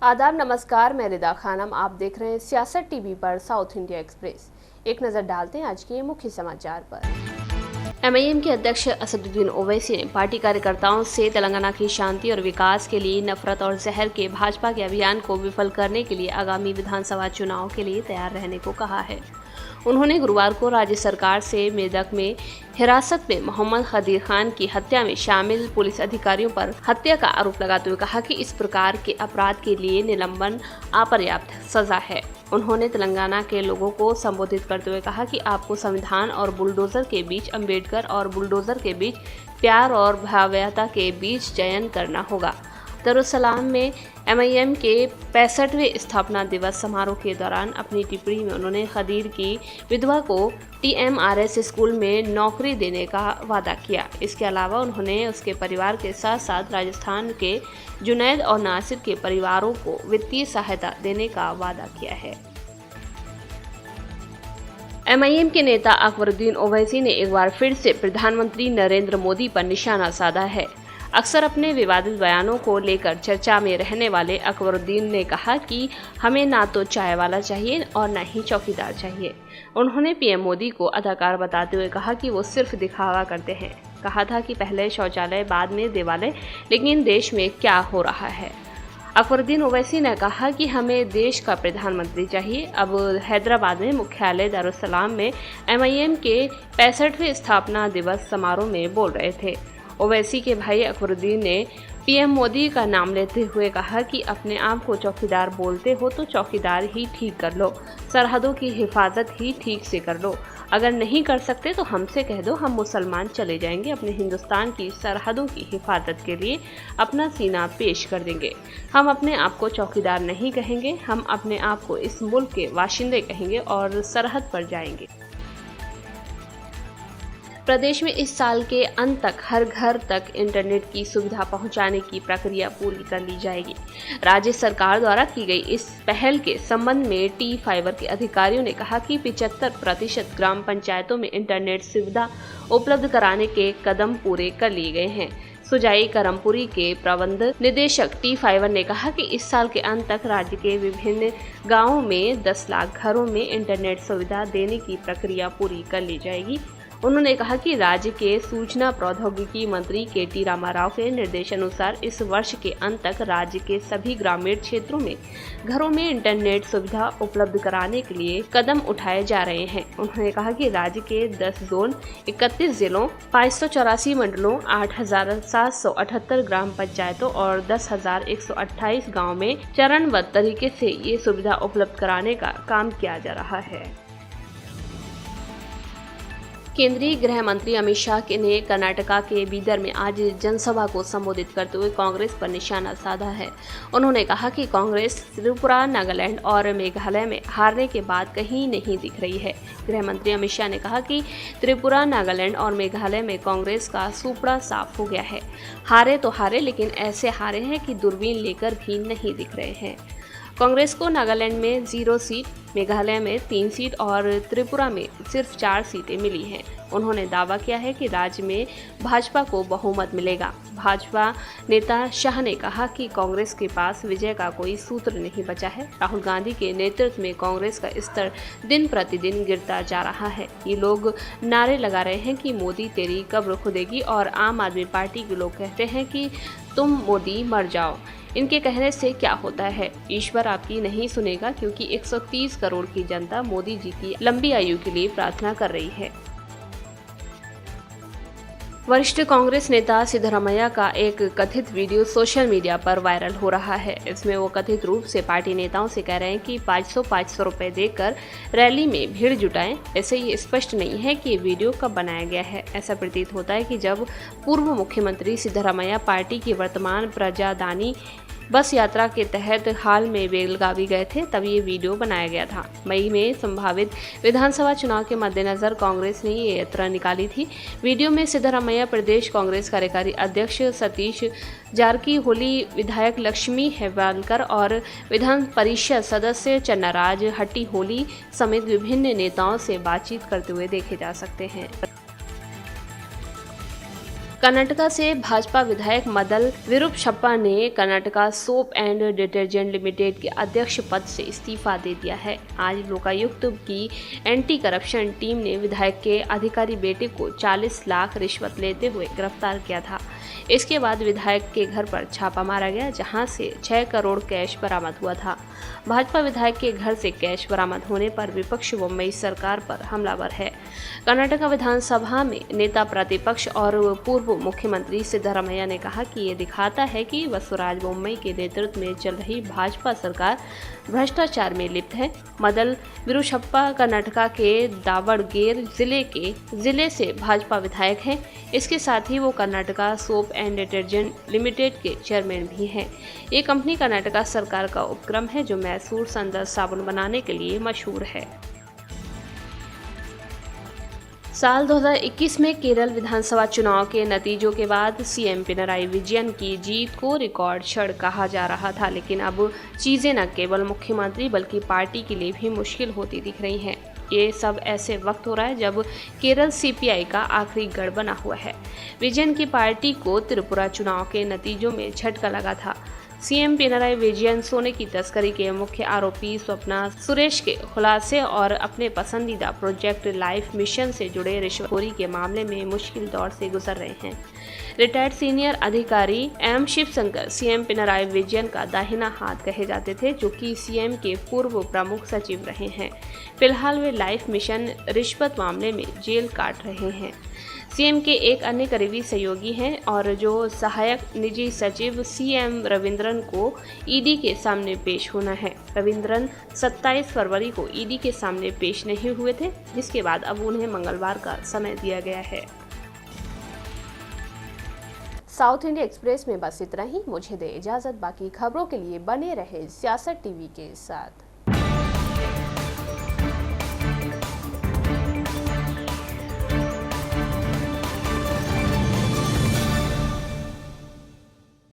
आदाब नमस्कार, मैं रिदा खानम। आप देख रहे हैं सियासत टीवी पर साउथ इंडिया एक्सप्रेस। एक नज़र डालते हैं आज के मुख्य समाचार पर। एमआईएम के अध्यक्ष असदुद्दीन ओवैसी ने पार्टी कार्यकर्ताओं से तेलंगाना की शांति और विकास के लिए नफरत और जहर के भाजपा के अभियान को विफल करने के लिए आगामी विधानसभा चुनाव के लिए तैयार रहने को कहा है। उन्होंने गुरुवार को राज्य सरकार से मेदक में हिरासत में मोहम्मद खदीर खान की हत्या में शामिल पुलिस अधिकारियों पर हत्या का आरोप लगाते हुए कहा कि इस प्रकार के अपराध के लिए निलंबन अपर्याप्त सजा है। उन्होंने तेलंगाना के लोगों को संबोधित करते हुए कहा कि आपको संविधान और बुलडोजर के बीच, अम्बेडकर और बुलडोजर के बीच, प्यार और भयावहता के बीच चयन करना होगा। दरुसलाम में एमआईएम के 65वें स्थापना दिवस समारोह के दौरान अपनी टिप्पणी में उन्होंने खदीर की विधवा को टीएमआरएस स्कूल में नौकरी देने का वादा किया। इसके अलावा उन्होंने उसके परिवार के साथ साथ राजस्थान के जुनैद और नासिर के परिवारों को वित्तीय सहायता देने का वादा किया है। एमआईएम के नेता अकबरुद्दीन ओवैसी ने एक बार फिर से प्रधानमंत्री नरेंद्र मोदी पर निशाना साधा है। अक्सर अपने विवादित बयानों को लेकर चर्चा में रहने वाले अकबरुद्दीन ने कहा कि हमें ना तो चाय वाला चाहिए और न ही चौकीदार चाहिए। उन्होंने पीएम मोदी को अदाकार बताते हुए कहा कि वो सिर्फ दिखावा करते हैं। कहा था कि पहले शौचालय बाद में देवालय, लेकिन देश में क्या हो रहा है। अकबरुद्दीन ओवैसी ने कहा कि हमें देश का प्रधानमंत्री चाहिए। अब हैदराबाद में मुख्यालय दारुसलाम में एमआईएम के 65वें स्थापना दिवस समारोह में बोल रहे थे। ओवैसी के भाई अकबरुद्दीन ने पीएम मोदी का नाम लेते हुए कहा कि अपने आप को चौकीदार बोलते हो तो चौकीदार ही ठीक कर लो, सरहदों की हिफाजत ही ठीक से कर लो। अगर नहीं कर सकते तो हमसे कह दो, हम मुसलमान चले जाएंगे, अपने हिंदुस्तान की सरहदों की हिफाजत के लिए अपना सीना पेश कर देंगे। हम अपने आप को चौकीदार नहीं कहेंगे, हम अपने आप को इस मुल्क के बाशिंदे कहेंगे और सरहद पर जाएंगे। प्रदेश में इस साल के अंत तक हर घर तक इंटरनेट की सुविधा पहुंचाने की प्रक्रिया पूरी कर ली जाएगी। राज्य सरकार द्वारा की गई इस पहल के संबंध में टी फाइबर के अधिकारियों ने कहा कि 75% ग्राम पंचायतों में इंटरनेट सुविधा उपलब्ध कराने के कदम पूरे कर लिए गए हैं। सुजाई करमपुरी के प्रबंध निदेशक टी फाइबर ने कहा कि इस साल के अंत तक राज्य के विभिन्न गाँवों में 10 लाख घरों में इंटरनेट सुविधा देने की प्रक्रिया पूरी कर ली जाएगी। उन्होंने कहा कि राज्य के सूचना प्रौद्योगिकी मंत्री के.टी. रामाराव के निर्देशानुसार इस वर्ष के अंत तक राज्य के सभी ग्रामीण क्षेत्रों में घरों में इंटरनेट सुविधा उपलब्ध कराने के लिए कदम उठाए जा रहे हैं। उन्होंने कहा कि राज्य के 10 जोन, 31 जिलों, 584 मंडलों, 8,778 ग्राम पंचायतों और 10,128 गाँव में चरणबद्ध तरीके से ये सुविधा उपलब्ध कराने का काम किया जा रहा है। केंद्रीय गृह मंत्री अमित शाह ने कर्नाटका के बीदर में आज जनसभा को संबोधित करते हुए कांग्रेस पर निशाना साधा है। उन्होंने कहा कि कांग्रेस त्रिपुरा, नागालैंड और मेघालय में हारने के बाद कहीं नहीं दिख रही है। गृह मंत्री अमित शाह ने कहा कि त्रिपुरा, नागालैंड और मेघालय में कांग्रेस का सुपड़ा साफ हो गया है। हारे तो हारे, लेकिन ऐसे हारे हैं कि दूरबीन लेकर भी नहीं दिख रहे हैं। कांग्रेस को नागालैंड में 0 सीट, मेघालय में 3 सीट और त्रिपुरा में सिर्फ 4 सीटें मिली हैं। उन्होंने दावा किया है कि राज्य में भाजपा को बहुमत मिलेगा। भाजपा नेता शाह ने कहा कि कांग्रेस के पास विजय का कोई सूत्र नहीं बचा है। राहुल गांधी के नेतृत्व में कांग्रेस का स्तर दिन प्रतिदिन गिरता जा रहा है। ये लोग नारे लगा रहे हैं कि मोदी तेरी कब्र खुदेगी, और आम आदमी पार्टी के लोग कहते हैं कि तुम मोदी मर जाओ। इनके कहने से क्या होता है? ईश्वर आपकी नहीं सुनेगा, क्योंकि 130 करोड़ की जनता मोदी जी की लंबी आयु के लिए प्रार्थना कर रही है। वरिष्ठ कांग्रेस नेता सिद्धरामैया का एक कथित वीडियो सोशल मीडिया पर वायरल हो रहा है। इसमें वो कथित रूप से पार्टी नेताओं से कह रहे हैं कि 500 रुपए देकर रैली में भीड़ जुटाएं। ऐसे ये स्पष्ट नहीं है कि ये वीडियो कब बनाया गया है। ऐसा प्रतीत होता है कि जब पूर्व मुख्यमंत्री सिद्धरामैया पार्टी की वर्तमान प्रजादानी बस यात्रा के तहत हाल में बेलगावी गए थे, तब ये वीडियो बनाया गया था। मई में संभावित विधानसभा चुनाव के मद्देनजर कांग्रेस ने ये यात्रा निकाली थी। वीडियो में सिद्धरामैया, प्रदेश कांग्रेस कार्यकारी अध्यक्ष सतीश जारकीहोली, विधायक लक्ष्मी हेब्बालकर और विधान परिषद सदस्य चन्नाराज हट्टीहोली समेत विभिन्न नेताओं से बातचीत करते हुए देखे जा सकते हैं। कर्नाटका से भाजपा विधायक मदल विरूपशप्पा ने Karnataka soap and detergent limited के अध्यक्ष पद से इस्तीफा दे दिया है। आज लोकायुक्त की एंटी करप्शन टीम ने विधायक के अधिकारी बेटे को 40 लाख रिश्वत लेते हुए गिरफ्तार किया था। इसके बाद विधायक के घर पर छापा मारा गया, जहां से 6 करोड़ कैश बरामद हुआ था। भाजपा विधायक के घर से कैश बरामद होने पर विपक्ष मुंबई सरकार पर हमलावर है। कर्नाटक विधानसभा में नेता प्रतिपक्ष और पूर्व मुख्यमंत्री सिद्धरामैया ने कहा कि ये दिखाता है कि बसवराज बोम्मई के नेतृत्व में चल रही भाजपा सरकार भ्रष्टाचार में लिप्त है। मदल विरूपशप्पा कर्नाटका के दावड़गेर जिले से भाजपा विधायक हैं। इसके साथ ही वो Karnataka soap and detergent limited के चेयरमैन भी हैं। ये कंपनी कर्नाटका सरकार का उपक्रम है जो मैसूर संदर साबुन बनाने के लिए मशहूर है। साल 2021 में केरल विधानसभा चुनाव के नतीजों के बाद सीएम पिनराई विजयन की जीत को रिकॉर्ड क्षण कहा जा रहा था, लेकिन अब चीजें न केवल मुख्यमंत्री बल्कि पार्टी के लिए भी मुश्किल होती दिख रही हैं। ये सब ऐसे वक्त हो रहा है जब केरल सीपीआई का आखिरी गढ़ बना हुआ है। विजयन की पार्टी को त्रिपुरा चुनाव के नतीजों में झटका लगा था। सीएम पिनराई विजयन सोने की तस्करी के मुख्य आरोपी स्वप्ना सुरेश के खुलासे और अपने पसंदीदा प्रोजेक्ट लाइफ मिशन से जुड़े रिश्वतखोरी के मामले में मुश्किल दौर से गुजर रहे हैं। रिटायर्ड सीनियर अधिकारी एम शिवशंकर सीएम पिनराई विजयन का दाहिना हाथ कहे जाते थे, जो कि सीएम के पूर्व प्रमुख सचिव रहे हैं। फिलहाल वे लाइफ मिशन रिश्वत मामले में जेल काट रहे हैं। सीएम के एक अन्य करीबी सहयोगी हैं और जो सहायक निजी सचिव सीएम रविंद्रन को ईडी के सामने पेश होना है। रविंद्रन 27 फरवरी को ईडी के सामने पेश नहीं हुए थे, जिसके बाद अब उन्हें मंगलवार का समय दिया गया है। साउथ इंडिया एक्सप्रेस में बस इतना ही। मुझे दे इजाजत। बाकी खबरों के लिए बने रहे सियासत टीवी के साथ।